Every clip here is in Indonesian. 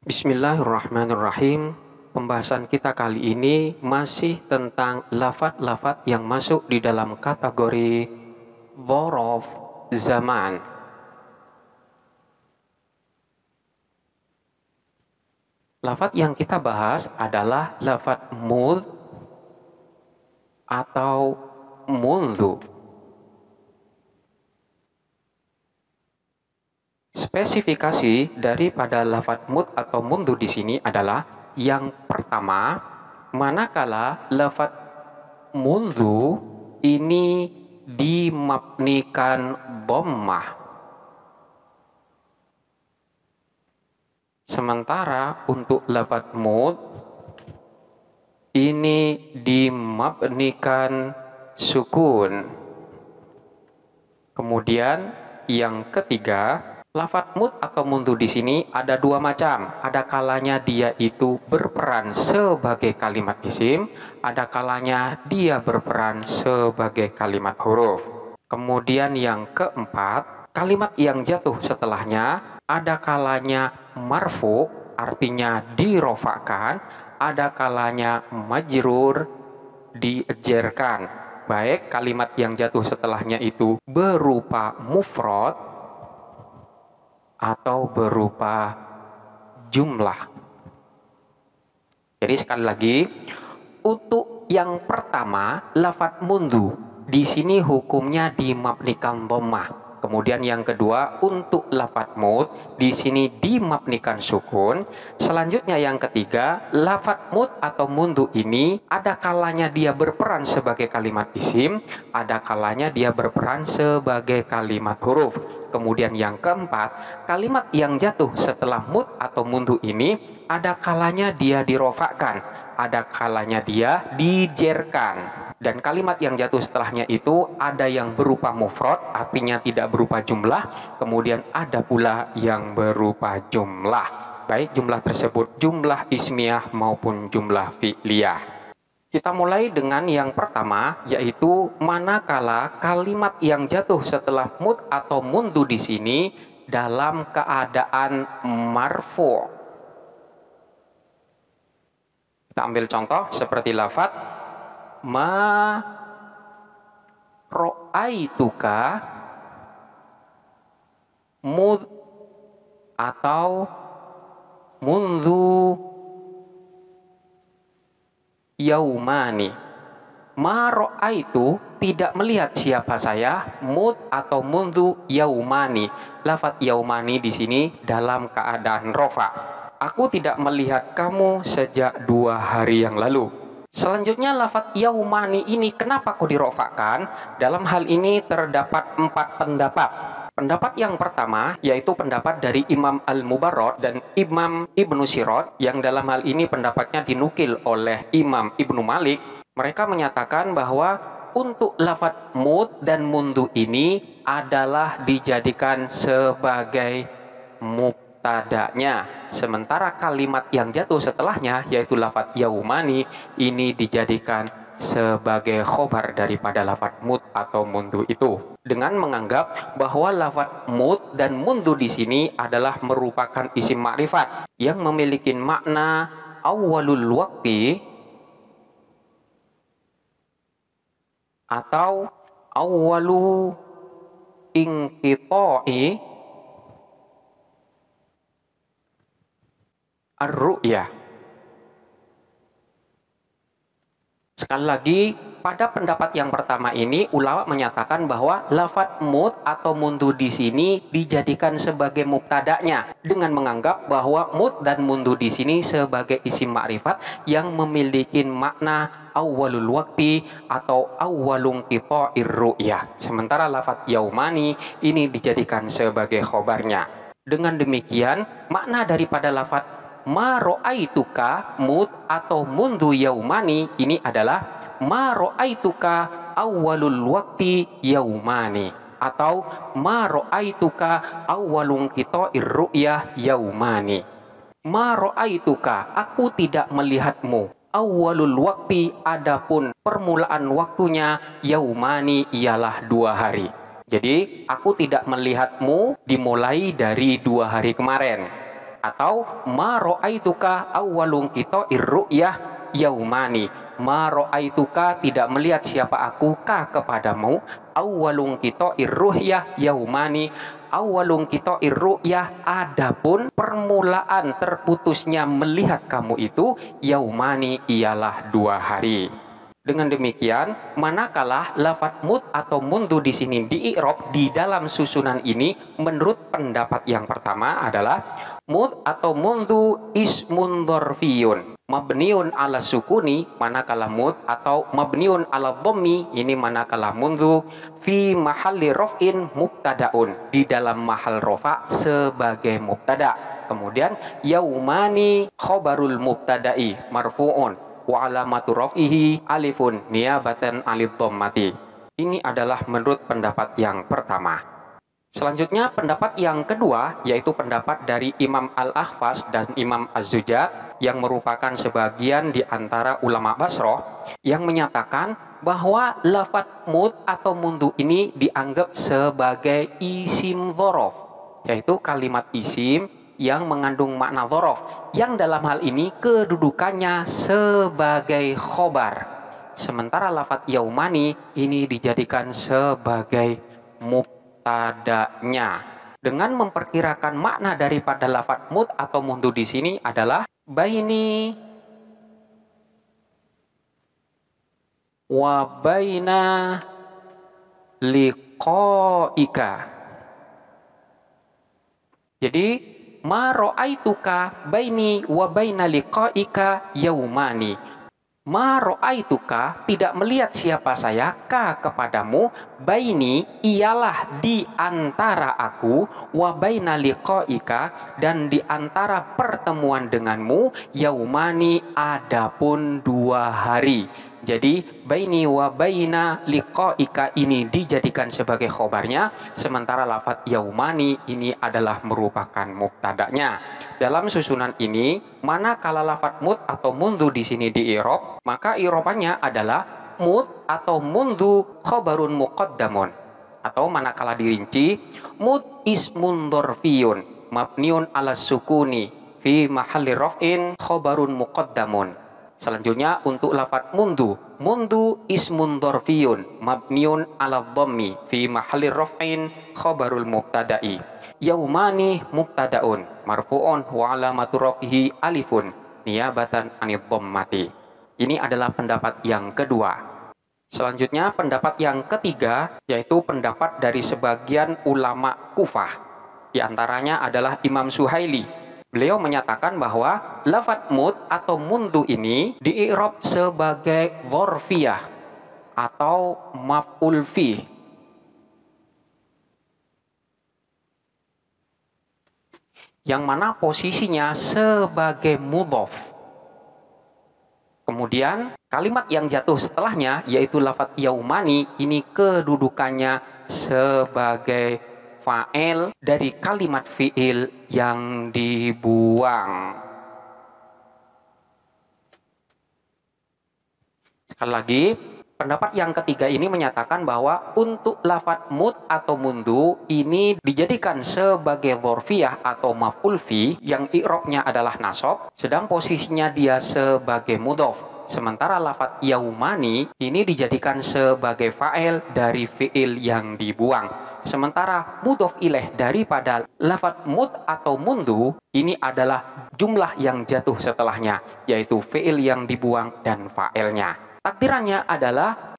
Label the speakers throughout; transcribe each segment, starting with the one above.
Speaker 1: Bismillahirrahmanirrahim. Pembahasan kita kali ini masih tentang lafadz-lafadz yang masuk di dalam kategori dzaraf zaman. Lafadz yang kita bahas adalah lafadz mudh atau mundhu. Spesifikasi daripada lafadz mudh atau mundhu di sini adalah yang pertama, manakala lafadz mundhu ini dimabnikan dhammah, sementara untuk lafadz mudh ini dimabnikan sukun. Kemudian yang ketiga, lafadz mudh atau mundhu di sini ada dua macam. Ada kalanya dia itu berperan sebagai kalimat isim, ada kalanya dia berperan sebagai kalimat huruf. Kemudian yang keempat, kalimat yang jatuh setelahnya ada kalanya marfu, artinya dirofakkan, ada kalanya majrur, diejerkan. Baik kalimat yang jatuh setelahnya itu berupa mufrad atau berupa jumlah. Jadi sekali lagi, untuk yang pertama lafadz mundhu di sini hukumnya dimabnikan dhammah. Kemudian yang kedua, untuk lafadz mudh di sini dimabnikan sukun. Selanjutnya yang ketiga, lafadz mudh atau mundhu ini ada kalanya dia berperan sebagai kalimat isim, ada kalanya dia berperan sebagai kalimat huruf. Kemudian yang keempat, kalimat yang jatuh setelah mudh atau mundhu ini ada kalanya dia dirofakkan, ada kalanya dia dijerkan. Dan kalimat yang jatuh setelahnya itu ada yang berupa mufrad, artinya tidak berupa jumlah, kemudian ada pula yang berupa jumlah. Baik jumlah tersebut jumlah ismiyah maupun jumlah fi'liyah. Kita mulai dengan yang pertama, yaitu manakala kalimat yang jatuh setelah mudh atau mundhu di sini dalam keadaan marfu'. Kita ambil contoh seperti lafadz ma ra'aituka mudh atau mundhu yaumani. Ma ra'aitu tidak melihat siapa saya, mudh atau mundhu yaumani. Lafadz yaumani di sini dalam keadaan rofa. Aku tidak melihat kamu sejak 2 hari yang lalu. Selanjutnya lafadz yaumani ini kenapa kok dirofakkan? Dalam hal ini terdapat 4 pendapat. Pendapat yang pertama yaitu pendapat dari Imam Al-Mubarrad dan Imam Ibnu Sirad, yang dalam hal ini pendapatnya dinukil oleh Imam Ibnu Malik. Mereka menyatakan bahwa untuk lafadz mudh dan mundhu ini adalah dijadikan sebagai mubtada'nya, sementara kalimat yang jatuh setelahnya yaitu lafadz yaumani ini dijadikan sebagai khobar daripada lafadz mudh atau mundhu itu, dengan menganggap bahwa lafadz mudh dan mundhu di sini adalah merupakan isim ma'rifat yang memiliki makna awwalul waqti atau awwalu inqita'i ar-ru'yah. Sekali lagi, pada pendapat yang pertama ini ulama menyatakan bahwa lafadz mudh atau mundhu di sini dijadikan sebagai mubtada'nya dengan menganggap bahwa mudh dan mundhu di sini sebagai isim ma'rifat yang memiliki makna awwalul waqti atau awwalun qita'ir ru'yah. Sementara lafadz yaumani ini dijadikan sebagai khobarnya. Dengan demikian, makna daripada lafadz ma ra'aituka mudh atau mundhu yaumani ini adalah ma ra'aituka awwalul waqti yaumani atau ma ra'aituka awwalun qita'ir ru'yah yaumani. Ma ra'aituka, aku tidak melihatmu, awwalul waqti, adapun permulaan waktunya, yaumani ialah 2 hari. Jadi aku tidak melihatmu dimulai dari 2 hari kemarin. Atau ma ra'aituka awwalun qita'ir ru'yah yaumani. Ma ra'aituka, tidak melihat siapa aku ka kepadamu, awwalun qita'ir ru'yah yaumani. Awwalun qita'ir ru'yah, adapun permulaan terputusnya melihat kamu itu, yaumani, ialah 2 hari. Dengan demikian, manakala lafadz mud atau mundu di sini di i'rab di dalam susunan ini, menurut pendapat yang pertama adalah mud atau mundu ismun dzarfiyun mabniun ala sukuni, manakala mud atau mabniun ala dhammi, ini manakala mundu, fi mahalli raf'in mubtadaun, di dalam mahal rofa sebagai mubtada. Kemudian yaumani khobarul mubtada'i marfu'un wa alamatu raf'ihi alifun niyabatan alid dhammati. Ini adalah menurut pendapat yang pertama. Selanjutnya pendapat yang kedua, yaitu pendapat dari Imam Al-Akhfas dan Imam Az-Zujat, yang merupakan sebagian di antara ulama Basroh, yang menyatakan bahwa lafadz mud atau mundu ini dianggap sebagai isim dzorof, yaitu kalimat isim yang mengandung makna dzorof, yang dalam hal ini kedudukannya sebagai khobar. Sementara lafadz yaumani ini dijadikan sebagai mubtada'nya. Dengan memperkirakan makna daripada lafadz mud atau mundu di sini adalah baini wa baina liqa'ika. Jadi ma ra'aituka baini wa baina liqa'ika yaumani. Ma ra'aituka, tidak melihat siapa saya, ka kepadamu, baini, ialah di antara aku, wa baina liqa'ika, dan di antara pertemuan denganmu, yaumani, adapun 2 hari. Jadi baini wa baina liqa'ika ini dijadikan sebagai khobarnya, sementara lafadz yaumani ini adalah merupakan mubtada'nya. Dalam susunan ini, manakala lafadz mud atau mundu di sini di i'rab, maka i'rabannya adalah mud atau mundu khobarun muqaddamun. Atau manakala dirinci, mud ismun dzarfiyun mabniun ala sukuni fi mahalli raf'in khobarun muqaddamun. Selanjutnya untuk lafadz mundu, mundu ismun dzarfiyun mabniun ala dhammi fi mahalli raf'in khobarul mubtada'i. Yaumani mubtadaun marfu'un wa alamatu raf'ihi alifun niyabatan anid dhammati. Ini adalah pendapat yang kedua. Selanjutnya pendapat yang ketiga, yaitu pendapat dari sebagian ulama Kufah. Di antaranya adalah Imam Suhaili. Beliau menyatakan bahwa lafadz mud atau mundu ini di i'rab sebagai dzarfiyah atau maf'ul fi, yang mana posisinya sebagai mudhof. Kemudian kalimat yang jatuh setelahnya, yaitu lafadz yaumani, ini kedudukannya sebagai fa'il dari kalimat fi'il yang dibuang. Sekali lagi, pendapat yang ketiga ini menyatakan bahwa untuk lafadz mud atau mundu ini dijadikan sebagai dzarfiyah atau maf'ul fi yang i'rabnya adalah nasab, sedang posisinya dia sebagai mudhof. Sementara lafadz yaumani ini dijadikan sebagai fa'il dari fi'il yang dibuang. Sementara mudhof ilaih daripada lafadz mud atau mundu ini adalah jumlah yang jatuh setelahnya, yaitu fi'il yang dibuang dan fa'ilnya. Takdirannya adalah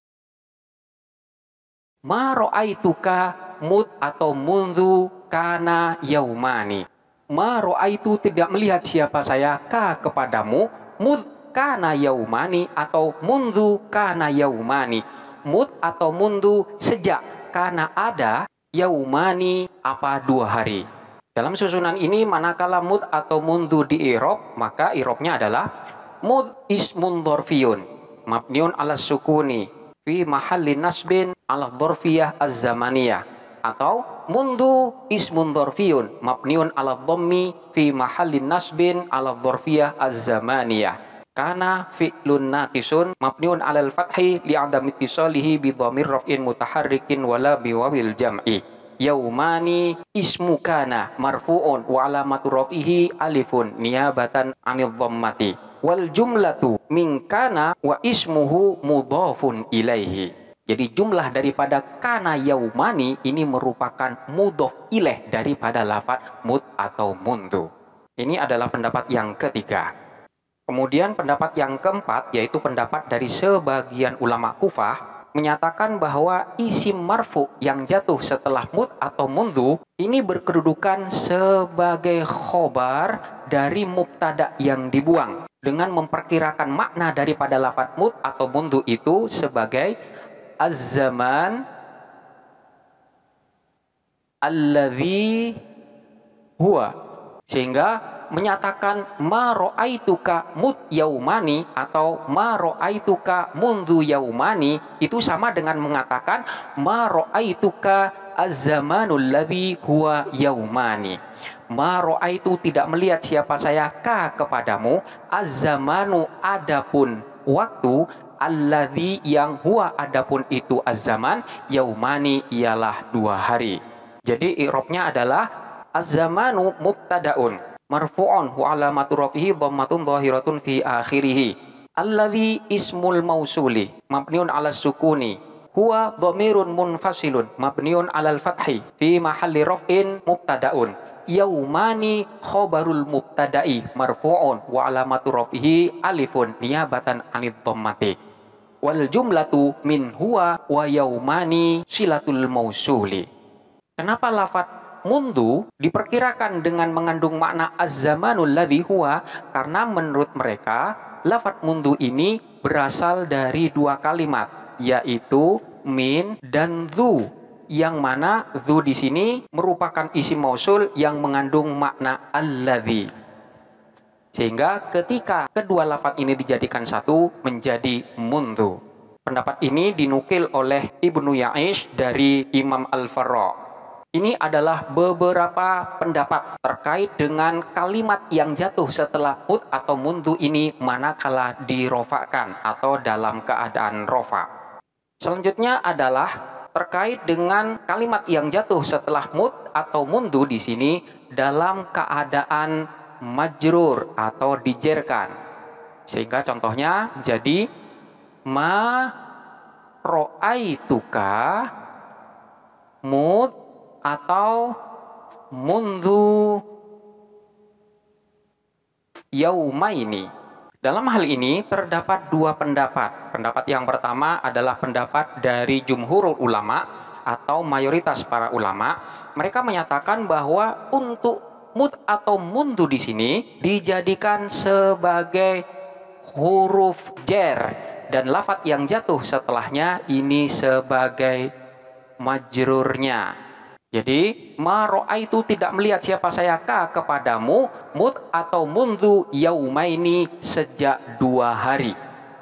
Speaker 1: ma ra'aituka mud atau mundu kana yaumani. Ma ra'aitu, tidak melihat siapa saya, ka kepadamu, mud kana yaumani atau mundu kana yaumani. Mud atau mundu sejak, kana ada, yaumani apa 2 hari. Dalam susunan ini manakala mud atau mundu di i'rab, maka i'rabnya adalah mud ismun dzarfiyun mabniun ala sukuni fi mahalli nasbin ala dzarfiyah az-zamaniyah, atau mundu ismun dzarfiyun mabniun ala dhammi fi mahalli nasbin ala dzarfiyah az-zamaniyah. Kana fi'lun naqisun mabniun 'alal fathi li'adami ittisalihi bi dhamir raf'in mutaharrikin wala bi wawil jam'i. yaumani ismu kana marfu'un wa alamatu raf'ihi alifun niyabatan 'anil dhammati wal jumlatu min kana wa ismuhu mudhafun ilaihi. Jadi jumlah daripada kana yaumani ini merupakan mudhaf ilaih daripada lafaz mud atau mundu. Ini adalah pendapat yang ketiga. Kemudian pendapat yang keempat yaitu pendapat dari sebagian ulama Kufah menyatakan bahwa isim marfu yang jatuh setelah mud atau mundu ini berkedudukan sebagai khobar dari mubtada yang dibuang dengan memperkirakan makna daripada lafaz mud atau mundu itu sebagai az-zaman alladzi huwa, sehingga menyatakan ma ra'aituka mud yaumani atau ma ra'aituka mundu yaumani itu sama dengan mengatakan ma ra'aituka az-zamanul ladzi huwa yaumani. Ma ra'aitu tidak melihat siapa saya ka kepadamu, az-zamanu adapun waktu, alladzi yang huwa adapun itu az-zaman, yaumani ialah 2 hari. Jadi i'rabnya adalah az-zamanu mubtadaun marfu'un wa alamatu rafihi dhammatun dhahiratun fi akhirih. Alladzi ismul mausuli mabniun 'ala sukuni huwa dhamirun munfasilun mabniun 'alal fathi fi mahalli raf'in mubtadaun. Yaumani khabarul mubtada'i marfu'un wa alamatu rafihi alifun niyabatan 'anid dhammati. Wal jumlatu min huwa wa yaumani silatul mausuli. Kenapa lafaz mundu diperkirakan dengan mengandung makna az-zamanul ladzi huwa? Karena menurut mereka lafaz mundu ini berasal dari 2 kalimat, yaitu min dan dzu, yang mana dzu di sini merupakan isim mausul yang mengandung makna alladzi. Sehingga ketika kedua lafaz ini dijadikan satu menjadi mundu. Pendapat ini dinukil oleh Ibnu Ya'ish dari Imam Al-Farra. Ini adalah beberapa pendapat terkait dengan kalimat yang jatuh setelah mud atau mundu ini manakala dirofakkan atau dalam keadaan rofa. Selanjutnya adalah terkait dengan kalimat yang jatuh setelah mud atau mundu di sini dalam keadaan majrur atau dijerkan. Sehingga contohnya jadi ma ro'aituka mud atau mundu yaumaini. Dalam hal ini terdapat 2 pendapat. Pendapat yang pertama adalah pendapat dari jumhurul ulama atau mayoritas para ulama. Mereka menyatakan bahwa untuk mud atau mundu di sini dijadikan sebagai huruf jar dan lafaz yang jatuh setelahnya ini sebagai majrurnya. Jadi, ma ra'aitu tidak melihat siapa saya ka kepadamu, mud atau mundu yaumaini sejak 2 hari.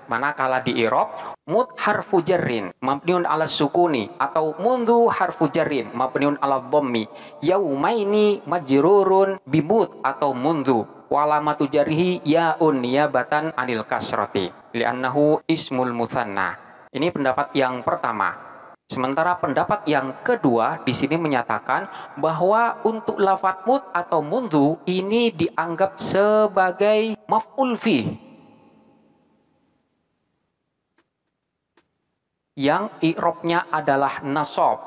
Speaker 1: Manakala di i'rab, mud harfu jarrin mabniun 'ala sukuni atau mundu harfu jarrin mabniun 'ala dhammi. Yaumaini majrurun bimud atau mundu. Wa alamatu jarrihi ya'un niyabatan 'anil kasrati li'annahu ismul mutsanna. Ini pendapat yang pertama. Sementara pendapat yang kedua di sini menyatakan bahwa untuk lafaz mud atau mundu ini dianggap sebagai maf'ul fi yang i'rabnya adalah nasab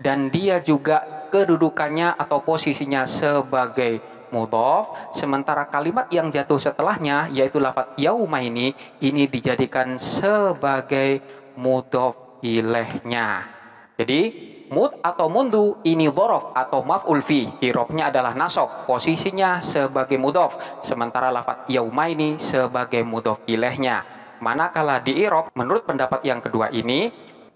Speaker 1: dan dia juga kedudukannya atau posisinya sebagai mudhaf, sementara kalimat yang jatuh setelahnya yaitu lafaz yaumaini ini dijadikan sebagai mudhaf ilaihnya. Jadi mud atau mundu ini dhorof atau maf'ul fi, i'rabnya adalah nasab, posisinya sebagai mudhaf, sementara lafaz yaumaini sebagai mudhaf ilaihnya. Manakala di i'rab menurut pendapat yang kedua ini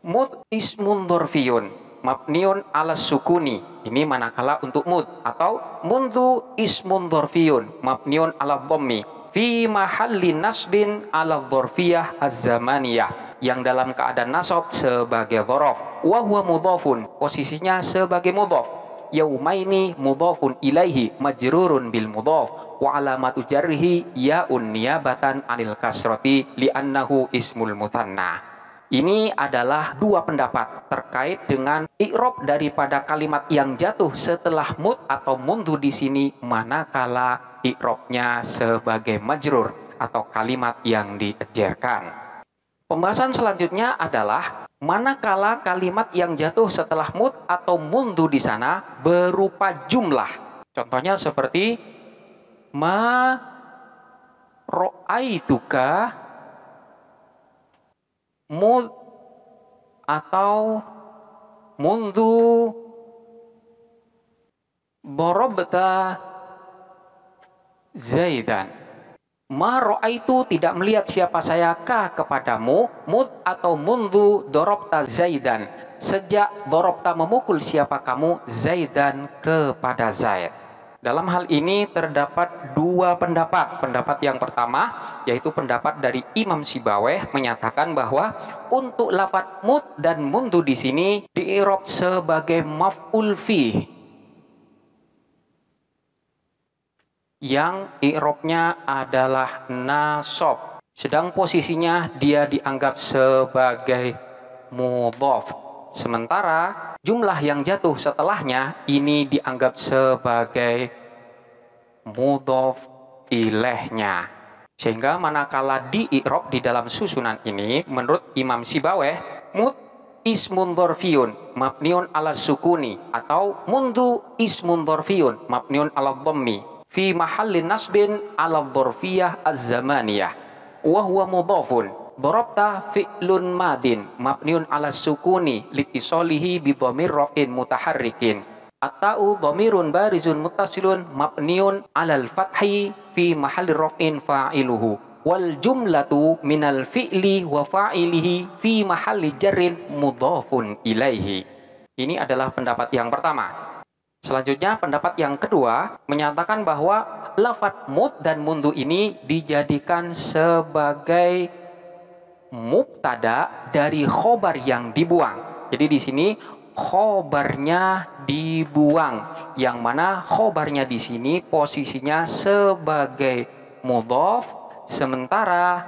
Speaker 1: mud ismun dzarfiyun mabniun 'ala sukuni. Ini manakala untuk mud, atau mundu ismun dzarfiyun mabniun 'ala dhammi fi mahalli nasbin 'ala dzarfiyah az-zamaniyah, yang dalam keadaan nasab sebagai dhorof. Wa huwa mudhafun, posisinya sebagai mudhaf. Yaumaini mudhafun ilaihi majrurun bil mudhaf wa alamatu jarrihi ya'un niyabatan 'anil kasrati li'annahu ismul mutsanna. Ini adalah dua pendapat terkait dengan i'rab daripada kalimat yang jatuh setelah mud atau mundu di sini, manakala i'rabnya sebagai majrur atau kalimat yang diejerkan. Pembahasan selanjutnya adalah manakala kalimat yang jatuh setelah mud atau mundu di sana berupa jumlah. Contohnya seperti ma ra'aituka mud atau mundu darabta Zaidan. Ma ra'aitu tidak melihat siapa saya ka kepadamu, mud atau mundu darabta Zaidan, sejak darabta memukul siapa kamu Zaidan kepada Zaid. Dalam hal ini terdapat dua pendapat. Pendapat yang pertama yaitu pendapat dari Imam Sibawayh menyatakan bahwa untuk lafadz mud dan mundu di sini di'irab sebagai maf'ul fih, yang i'rabnya adalah nasab, sedang posisinya dia dianggap sebagai mudhaf. Sementara jumlah yang jatuh setelahnya ini dianggap sebagai mudhaf ilaihnya. Sehingga manakala di i'rab di dalam susunan ini menurut Imam Sibawayh, mud ismun dzarfiyun mabniun ala sukuni atau mundu ismun dzarfiyun mabniun ala dhammi fi mahallin nasbin ala dzarfiyah az-zamaniyah wa huwa mudhafun. Darabta fi'lun madin mabniun ala sukuni litisolihi bi dhamir raf'in mutaharrikin. At-ta'u dhamirun barizun muttasilun mabniun alal fathi fi mahalli raf'in fa'iluhu. Wal jumlatu minal fi'li wa fa'ilihi fi mahalli jarrin mudhafun ilaihi. Ini adalah pendapat yang pertama. Selanjutnya pendapat yang kedua menyatakan bahwa lafadz mud dan mundu ini dijadikan sebagai mubtada dari khobar yang dibuang. Jadi di sini khobarnya dibuang, yang mana khobarnya di sini posisinya sebagai mudhaf, sementara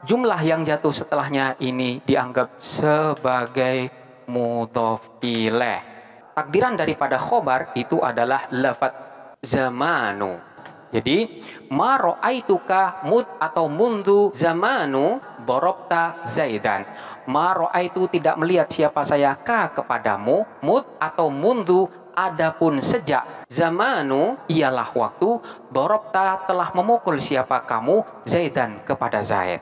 Speaker 1: jumlah yang jatuh setelahnya ini dianggap sebagai mudhaf ilaih. Takdiran daripada khobar itu adalah lafadz zamanu. Jadi ma ra'aituka mud atau mundu zamanu darabta Zaidan. Ma ra'aitu tidak melihat siapa saya ka kepadamu, mud atau mundu adapun sejak, zamanu ialah waktu, darabta telah memukul siapa kamu Zaidan kepada Zaid.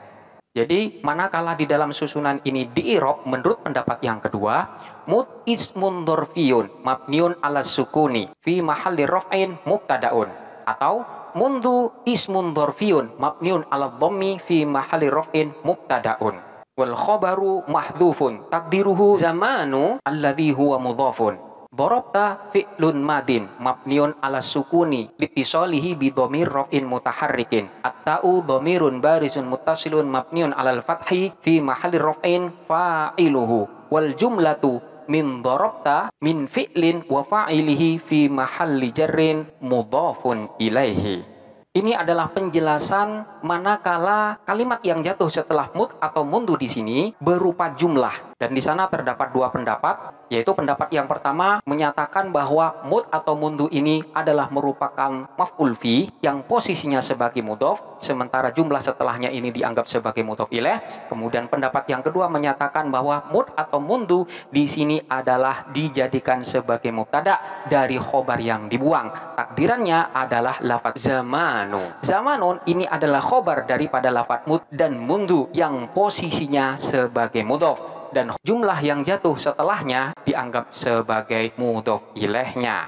Speaker 1: Jadi manakala di dalam susunan ini di'irab menurut pendapat yang kedua, mud ismun dzarfiyun mabniun ala sukuni fi mahalli raf'in mubtadaun, atau mundu ismun dzarfiyun mabniun ala dhammi fi mahalli raf'in mubtadaun. Wal khabaru mahdhufun takdiruhu zamanu alladhi huwa mudhafun. Darabta fi'lun madin mabniun ala sukuni litisolihi bi dhamir raf'in mutaharrikin. At-ta'u dhamirun barizun muttasilun mabniun alal fathi fi mahalli raf'in fa'iluhu. Wal jumlatu min darabta min fi'lin wa fa'ilihi fi mahalli jarrin mudhafun ilaihi. Ini adalah penjelasan manakala kalimat yang jatuh setelah mud atau mundu di sini berupa jumlah. Dan di sana terdapat dua pendapat, yaitu pendapat yang pertama menyatakan bahwa mud atau mundu ini adalah merupakan maf'ul fi yang posisinya sebagai mudhaf, sementara jumlah setelahnya ini dianggap sebagai mudhaf ilaih. Kemudian pendapat yang kedua menyatakan bahwa mud atau mundu di sini adalah dijadikan sebagai mubtada dari khobar yang dibuang. Takdirannya adalah lafadz zamanu. Zamanun ini adalah khobar daripada lafadz mud dan mundu yang posisinya sebagai mudhaf, dan jumlah yang jatuh setelahnya dianggap sebagai mudhaf ilaihnya.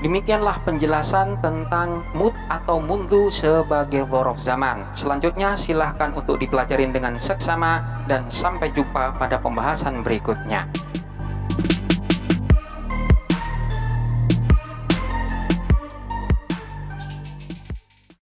Speaker 1: Demikianlah penjelasan tentang mud atau mundu sebagai dzaraf zaman. Selanjutnya silahkan untuk dipelajarin dengan seksama dan sampai jumpa pada pembahasan berikutnya.